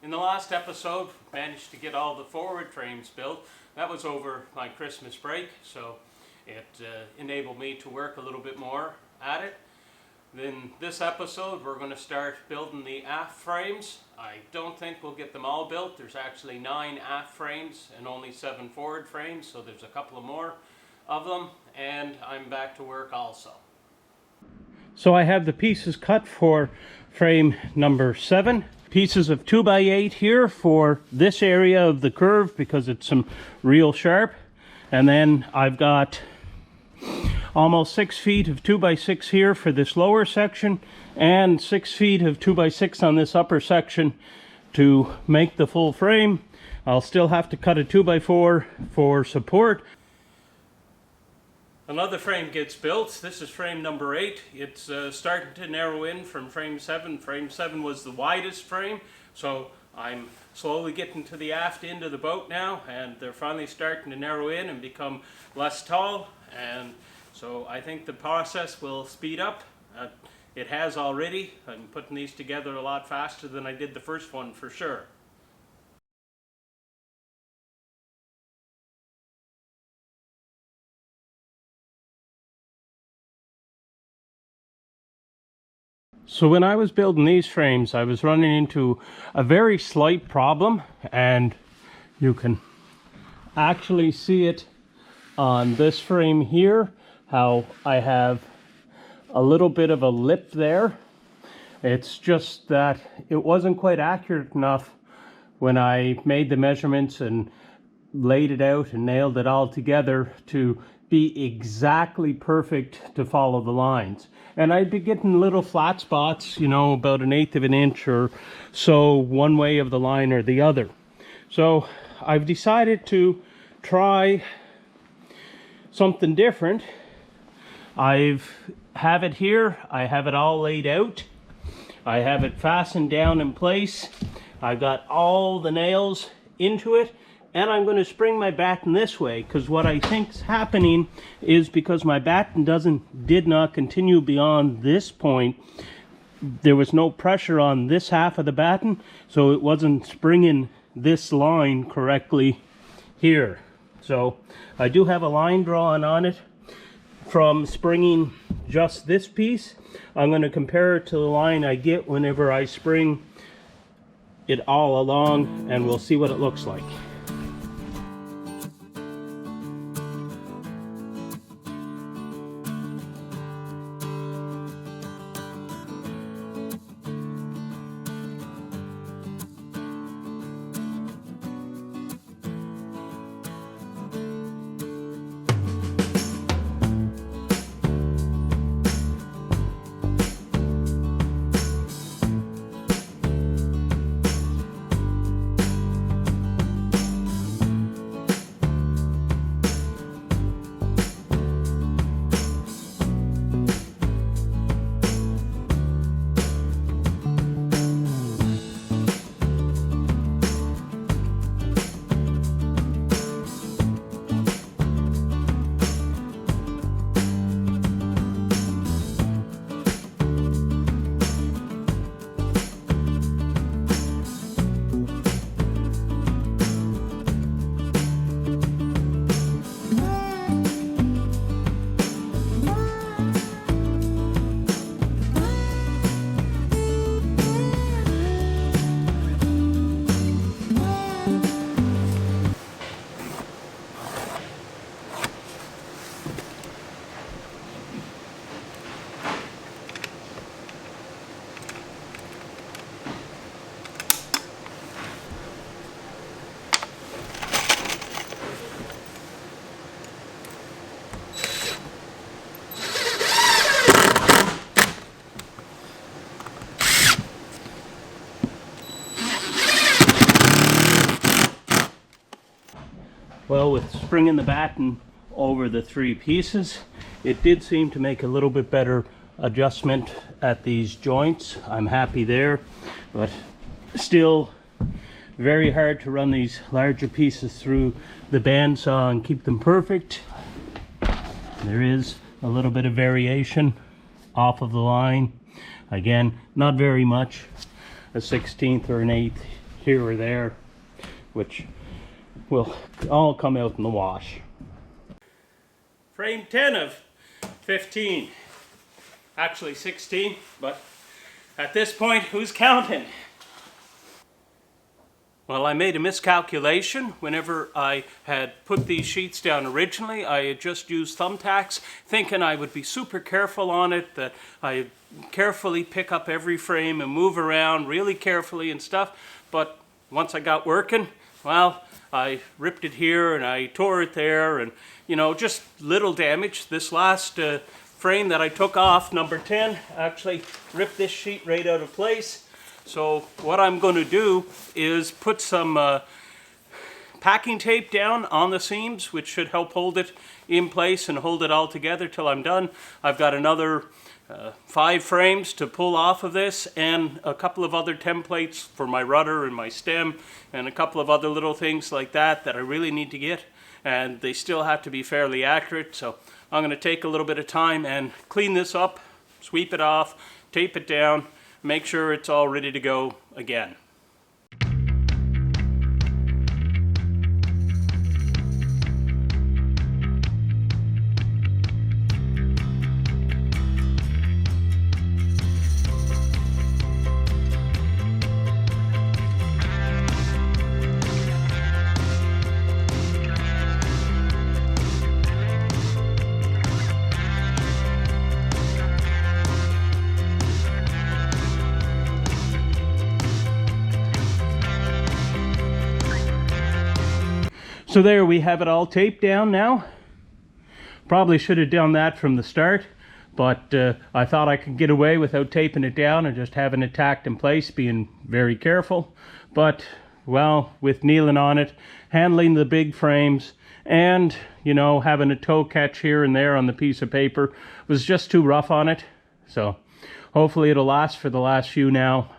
In the last episode, managed to get all the forward frames built. That was over my Christmas break, so it enabled me to work a little bit more at it. Then this episode, we're going to start building the aft frames. I don't think we'll get them all built. There's actually 9 aft frames and only 7 forward frames, so there's a couple of more of them, and I'm back to work also. So I have the pieces cut for frame number 7. Pieces of 2x8 here for this area of the curve because it's some real sharp. And then I've got almost 6 feet of 2x6 here for this lower section and 6 feet of 2x6 on this upper section to make the full frame. I'll still have to cut a 2x4 for support. Another frame gets built. This is frame number 8. It's starting to narrow in from frame 7. Frame 7 was the widest frame, so I'm slowly getting to the aft end of the boat now, and they're finally starting to narrow in and become less tall, and so I think the process will speed up. It has already. I'm putting these together a lot faster than I did the first one for sure. So when I was building these frames, I was running into a very slight problem, and you can actually see it on this frame here, how I have a little bit of a lip there. It's just that it wasn't quite accurate enough when I made the measurements and laid it out and nailed it all together to be exactly perfect to follow the lines. And I'd be getting little flat spots, you know, about 1/8 of an inch or so one way of the line or the other. So I've decided to try something different. I have it here. I have it all laid out. I have it fastened down in place. I've got all the nails into it. And I'm going to spring my batten this way, because what I think's happening is because my batten did not continue beyond this point, there was no pressure on this half of the batten, so it wasn't springing this line correctly here. So I do have a line drawn on it from springing just this piece. I'm going to compare it to the line I get whenever I spring it all along, and we'll see what it looks like. Well, with springing the batten over the 3 pieces, it did seem to make a little bit better adjustment at these joints. I'm happy there, but still very hard to run these larger pieces through the bandsaw and keep them perfect. There is a little bit of variation off of the line. Again, not very much, a 1/16 or an 1/8 here or there, which will all come out in the wash. Frame 10 of 15. Actually 16, but at this point, who's counting? Well, I made a miscalculation. Whenever I had put these sheets down originally, I had just used thumbtacks, thinking I would be super careful on it, that I carefully pick up every frame and move around really carefully and stuff. But once I got working, well, I ripped it here and I tore it there, and you know, just little damage. This last frame that I took off, number 10, actually ripped this sheet right out of place. So what I'm going to do is put some packing tape down on the seams, which should help hold it in place and hold it all together till I'm done. I've got another 5 frames to pull off of this, and a couple of other templates for my rudder and my stem, and a couple of other little things like that that I really need to get, and they still have to be fairly accurate. So I'm going to take a little bit of time and clean this up, sweep it off, tape it down, make sure it's all ready to go again. So there we have it all taped down now. Probably should have done that from the start, but I thought I could get away without taping it down and just having it tacked in place, being very careful. But, well, with kneeling on it, handling the big frames, and, you know, having a toe catch here and there on the piece of paper was just too rough on it. So hopefully it'll last for the last few now,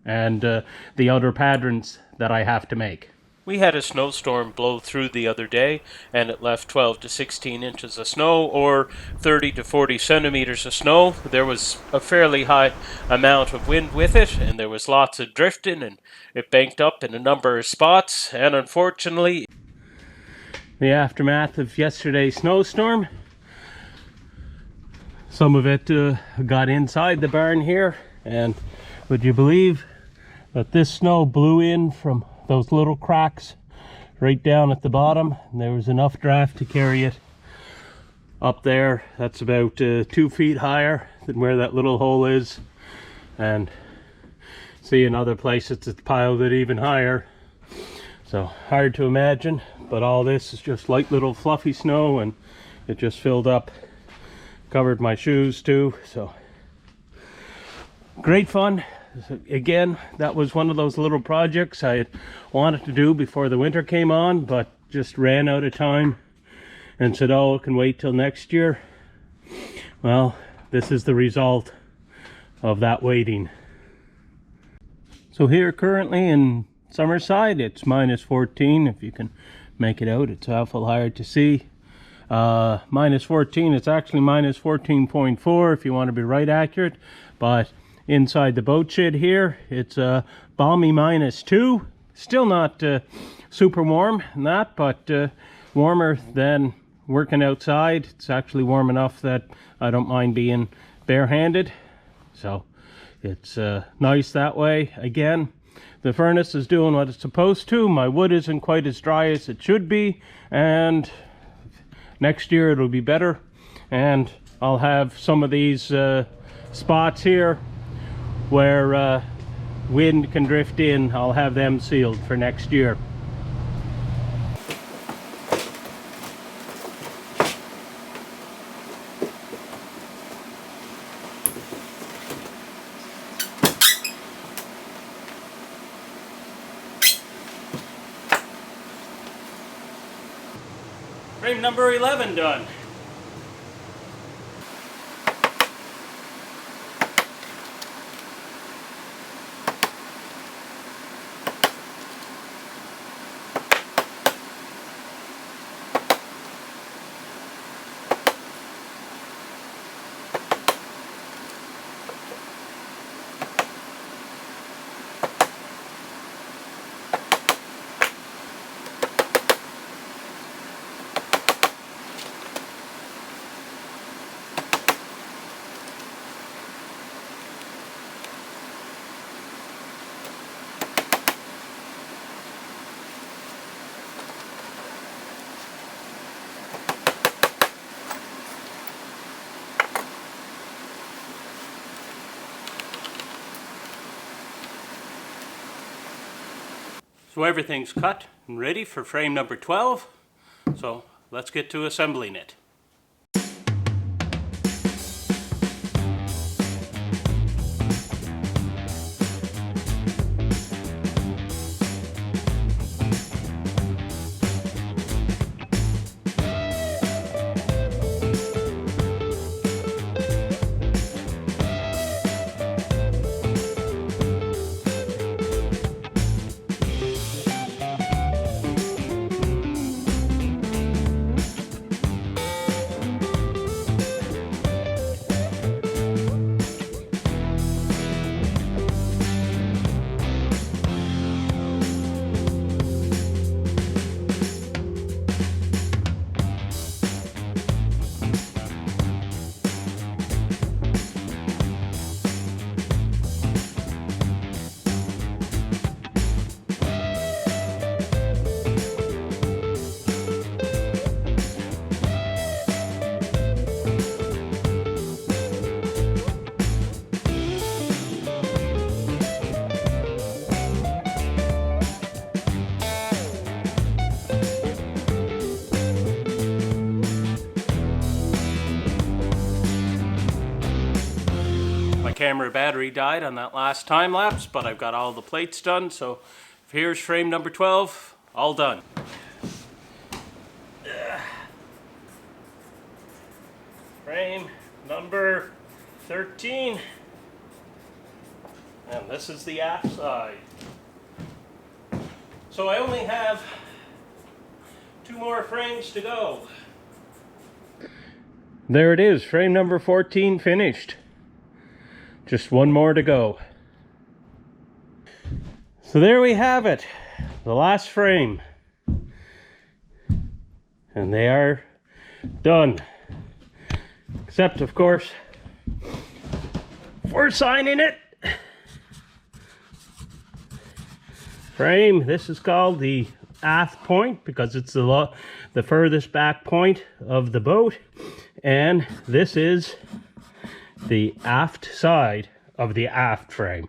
and the outer patterns that I have to make. We had a snowstorm blow through the other day, and it left 12 to 16 inches of snow, or 30 to 40 centimeters of snow. There was a fairly high amount of wind with it, and there was lots of drifting, and it banked up in a number of spots, and unfortunately, the aftermath of yesterday's snowstorm, some of it got inside the barn here, and would you believe that this snow blew in from those little cracks right down at the bottom, and there was enough draft to carry it up there. That's about 2 feet higher than where that little hole is, and see in other places it's piled it even higher. So hard to imagine, but all this is just light little fluffy snow, and it just filled up, covered my shoes too. So great fun. Again, that was one of those little projects I had wanted to do before the winter came on, but just ran out of time and said, oh, it can wait till next year. Well, this is the result of that waiting. So here currently in Summerside, it's minus 14. If you can make it out, it's awful hard to see. Minus 14, it's actually minus 14.4 if you want to be right accurate, but inside the boat shed here, it's a balmy minus 2. Still not super warm and that, but warmer than working outside. It's actually warm enough that I don't mind being barehanded. So it's nice that way. Again, the furnace is doing what it's supposed to. My wood isn't quite as dry as it should be, and next year it'll be better. And I'll have some of these spots here where wind can drift in. I'll have them sealed for next year. Frame number 11 done. So everything's cut and ready for frame number 12. So let's get to assembling it. Camera battery died on that last time lapse, but I've got all the plates done, so here's frame number 12, all done. Frame number 13, and this is the aft side. So I only have 2 more frames to go. There it is, frame number 14 finished. Just 1 more to go. So there we have it, the last frame. And they are done. Except, of course, we're signing it. Frame, this is called the aft point because it's the furthest back point of the boat. And this is the aft side of the aft frame.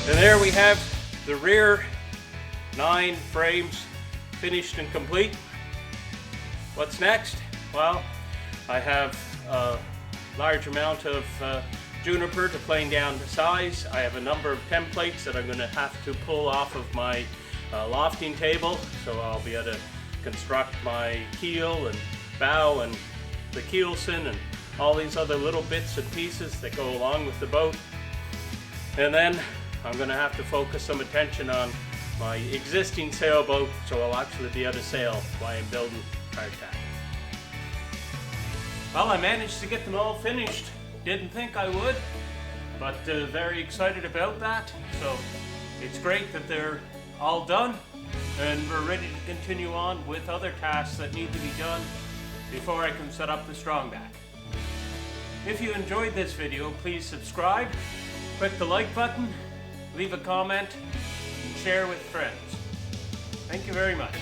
And there we have the rear 9 frames finished and complete. What's next? Well, I have a large amount of juniper to plane down the size. I have a number of templates that I'm going to have to pull off of my lofting table, so I'll be able to construct my keel and bow and the keelson and all these other little bits and pieces that go along with the boat. And then I'm going to have to focus some attention on my existing sailboat, so I'll actually be able to sail while I'm building hardtack. Well, I managed to get them all finished. Didn't think I would, but very excited about that. So it's great that they're all done, and we're ready to continue on with other tasks that need to be done before I can set up the strongback. If you enjoyed this video, please subscribe, click the like button, leave a comment, and share with friends. Thank you very much.